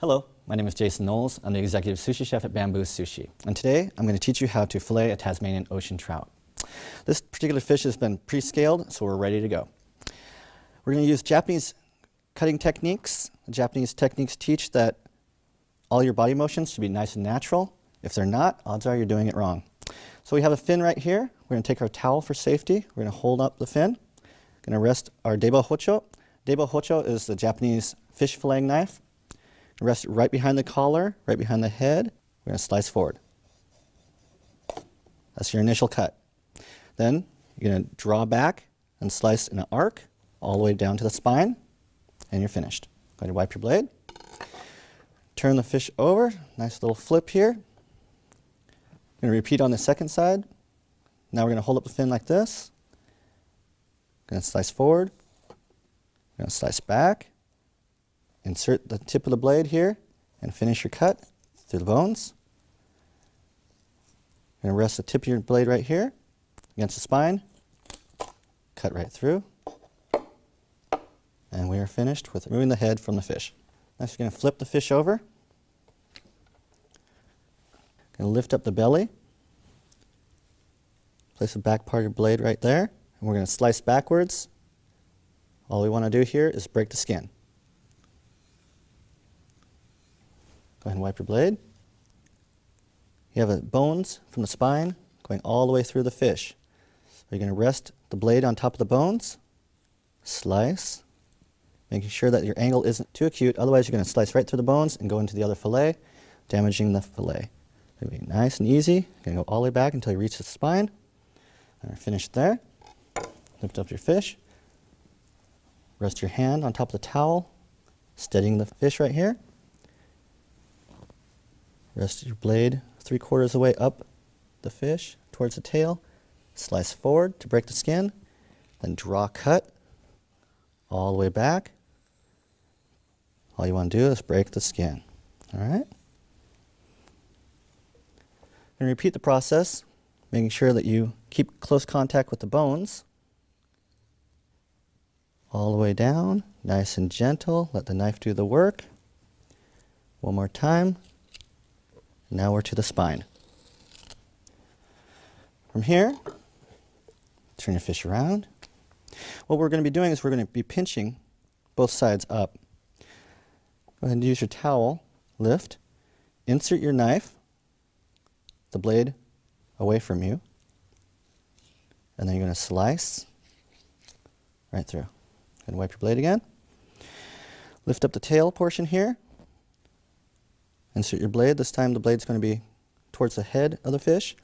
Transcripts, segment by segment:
Hello, my name is Jason Knowles. I'm the executive sushi chef at Bamboo Sushi. And today I'm going to teach you how to fillet a Tasmanian ocean trout. This particular fish has been pre-scaled, so we're ready to go. We're going to use Japanese cutting techniques. The Japanese techniques teach that all your body motions should be nice and natural. If they're not, odds are you're doing it wrong. So we have a fin right here. We're going to take our towel for safety. We're going to hold up the fin. We're going to rest our deba hocho. Deba hocho is the Japanese fish filleting knife. Rest it right behind the collar, right behind the head. We're going to slice forward. That's your initial cut. Then you're going to draw back and slice in an arc all the way down to the spine, and you're finished. Go ahead and wipe your blade. Turn the fish over. Nice little flip here. Going to repeat on the second side. Now we're going to hold up the fin like this. Going to slice forward. Going to slice back. Insert the tip of the blade here and finish your cut through the bones. You're going to rest the tip of your blade right here against the spine. Cut right through. And we are finished with removing the head from the fish. Next, we're going to flip the fish over. Going to lift up the belly. Place the back part of your blade right there. And we're going to slice backwards. All we want to do here is break the skin. Go ahead and wipe your blade. You have bones from the spine going all the way through the fish. So you're going to rest the blade on top of the bones, slice, making sure that your angle isn't too acute, otherwise you're going to slice right through the bones and go into the other fillet, damaging the fillet. It's going to be nice and easy. You're going to go all the way back until you reach the spine. And we're finished there. Lift up your fish. Rest your hand on top of the towel, steadying the fish right here. Rest your blade 3/4 of the way up the fish towards the tail. Slice forward to break the skin. Then draw cut all the way back. All you want to do is break the skin. All right? And repeat the process, making sure that you keep close contact with the bones. All the way down, nice and gentle. Let the knife do the work. One more time. Now we're to the spine. From here, turn your fish around. What we're going to be doing is we're going to be pinching both sides up. Go ahead and use your towel, lift, insert your knife, the blade away from you, and then you're going to slice right through. And wipe your blade again. Lift up the tail portion here. Insert your blade. This time the blade's going to be towards the head of the fish.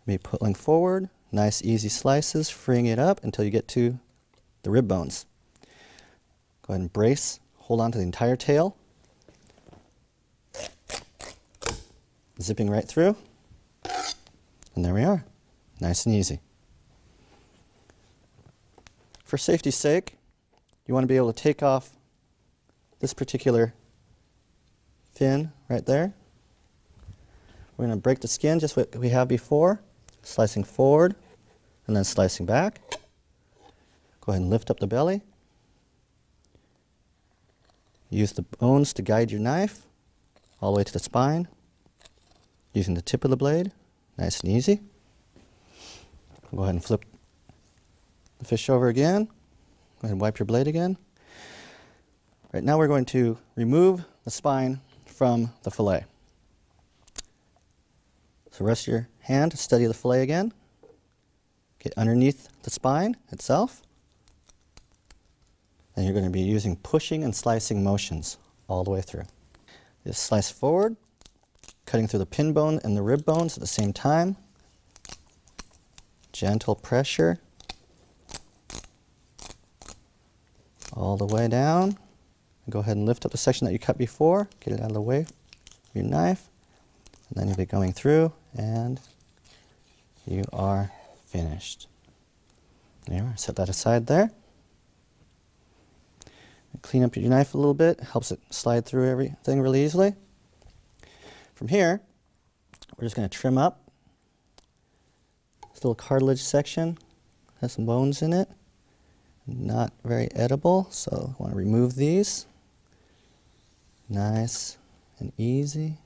Be pulling forward. Nice easy slices, freeing it up until you get to the rib bones. Go ahead and brace. Hold on to the entire tail. Zipping right through. And there we are. Nice and easy. For safety's sake, you want to be able to take off this particular fin right there. We're going to break the skin just what we have before, slicing forward and then slicing back. Go ahead and lift up the belly. Use the bones to guide your knife all the way to the spine, using the tip of the blade, nice and easy. Go ahead and flip the fish over again. Go ahead and wipe your blade again. Right now we're going to remove the spine from the fillet. So rest your hand to steady the fillet again. Get underneath the spine itself. And you're going to be using pushing and slicing motions all the way through. Just slice forward, cutting through the pin bone and the rib bones at the same time. Gentle pressure. All the way down. Go ahead and lift up the section that you cut before. Get it out of the way with your knife. And then you'll be going through and you are finished. There you are. Set that aside there. And clean up your knife a little bit. Helps it slide through everything really easily. From here, we're just going to trim up this little cartilage section. Has some bones in it. Not very edible, so I want to remove these. Nice and easy,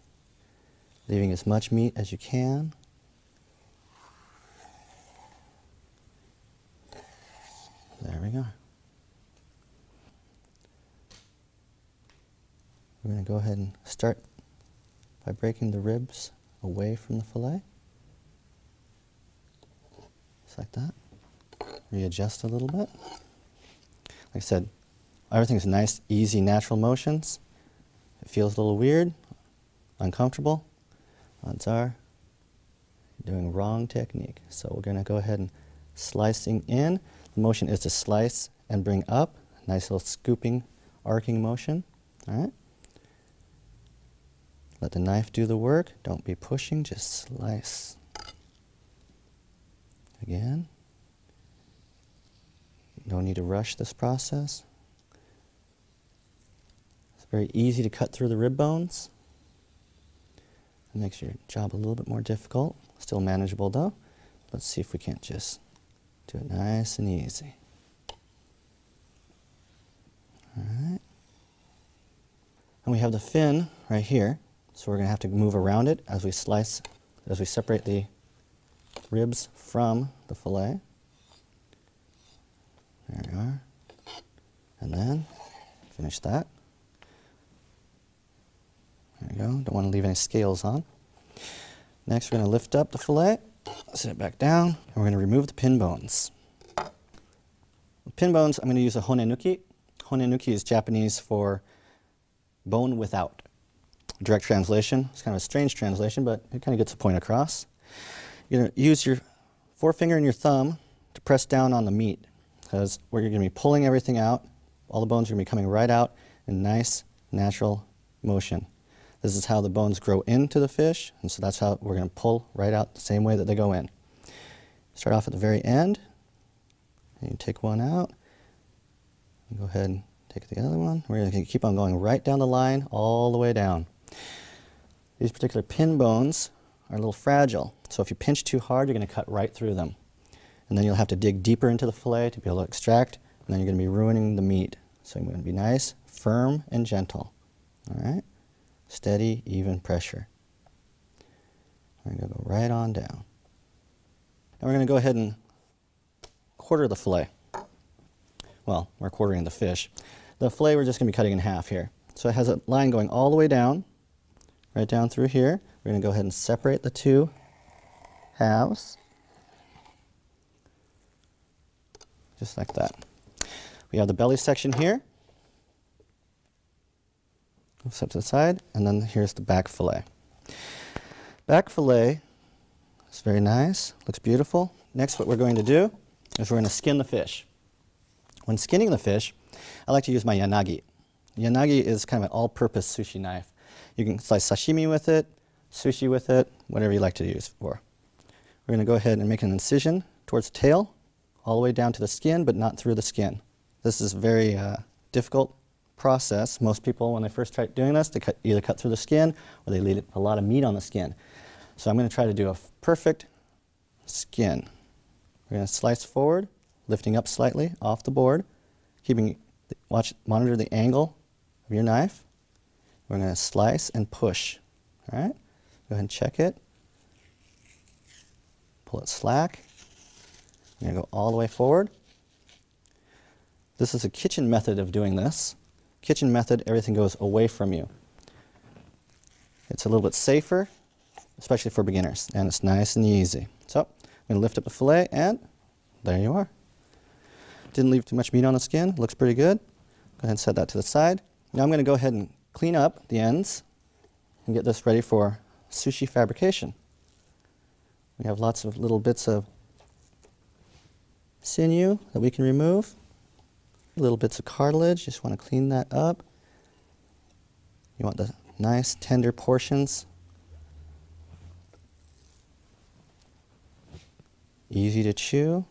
leaving as much meat as you can. There we go. We're going to go ahead and start by breaking the ribs away from the fillet. Just like that. Readjust a little bit. Like I said, everything's nice, easy, natural motions. If it feels a little weird, uncomfortable, odds are you're doing wrong technique. So we're going to go ahead and slicing in. The motion is to slice and bring up. Nice little scooping, arcing motion. All right. Let the knife do the work. Don't be pushing, just slice. Again. No need to rush this process. It's very easy to cut through the rib bones. It makes your job a little bit more difficult. Still manageable though. Let's see if we can't just do it nice and easy. All right. And we have the fin right here. So we're going to have to move around it as we slice, as we separate the ribs from the fillet. There we are. And then finish that. There we go. Don't want to leave any scales on. Next, we're going to lift up the fillet, set it back down, and we're going to remove the pin bones. The pin bones, I'm going to use a honenuki. Honenuki is Japanese for bone without. Direct translation. It's kind of a strange translation, but it kind of gets the point across. You're going to use your forefinger and your thumb to press down on the meat, because where you're going to be pulling everything out, all the bones are going to be coming right out in nice, natural motion. This is how the bones grow into the fish, and so that's how we're going to pull right out the same way that they go in. Start off at the very end, and you take one out, and go ahead and take the other one. We're going to keep on going right down the line, all the way down. These particular pin bones are a little fragile, so if you pinch too hard, you're going to cut right through them. And then you'll have to dig deeper into the fillet to be able to extract, and then you're going to be ruining the meat. So you're going to be nice, firm, and gentle. All right? Steady, even pressure. We're going to go right on down. And we're going to go ahead and quarter the fillet. Well, we're quartering the fish. The fillet we're just going to be cutting in half here. So it has a line going all the way down, right down through here. We're going to go ahead and separate the two halves. Just like that. We have the belly section here. Set to the side, and then here's the back fillet. Back fillet is very nice, looks beautiful. Next, what we're going to do is we're going to skin the fish. When skinning the fish, I like to use my yanagi. Yanagi is kind of an all-purpose sushi knife. You can slice sashimi with it, sushi with it, whatever you like to use it for. We're going to go ahead and make an incision towards the tail, all the way down to the skin, but not through the skin. This is a very difficult process. Most people, when they first try doing this, they either cut through the skin or they leave a lot of meat on the skin. So I'm going to try to do a perfect skin. We're going to slice forward, lifting up slightly off the board, monitor the angle of your knife. We're going to slice and push. All right? Go ahead and check it. Pull it slack. We're going to go all the way forward. This is a kitchen method of doing this. Kitchen method, everything goes away from you. It's a little bit safer, especially for beginners, and it's nice and easy. So I'm going to lift up the fillet, and there you are. Didn't leave too much meat on the skin. Looks pretty good. Go ahead and set that to the side. Now I'm going to go ahead and clean up the ends and get this ready for sushi fabrication. We have lots of little bits of sinew that we can remove. Little bits of cartilage, just want to clean that up. You want the nice tender portions. Easy to chew.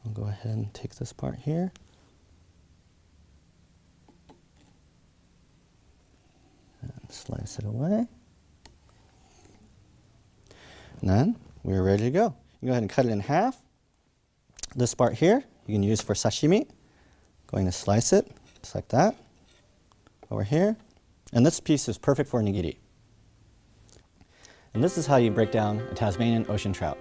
I'll go ahead and take this part here. And slice it away. And then we're ready to go. You can go ahead and cut it in half. This part here you can use for sashimi. Going to slice it just like that. over here. And this piece is perfect for nigiri. And this is how you break down a Tasmanian ocean trout.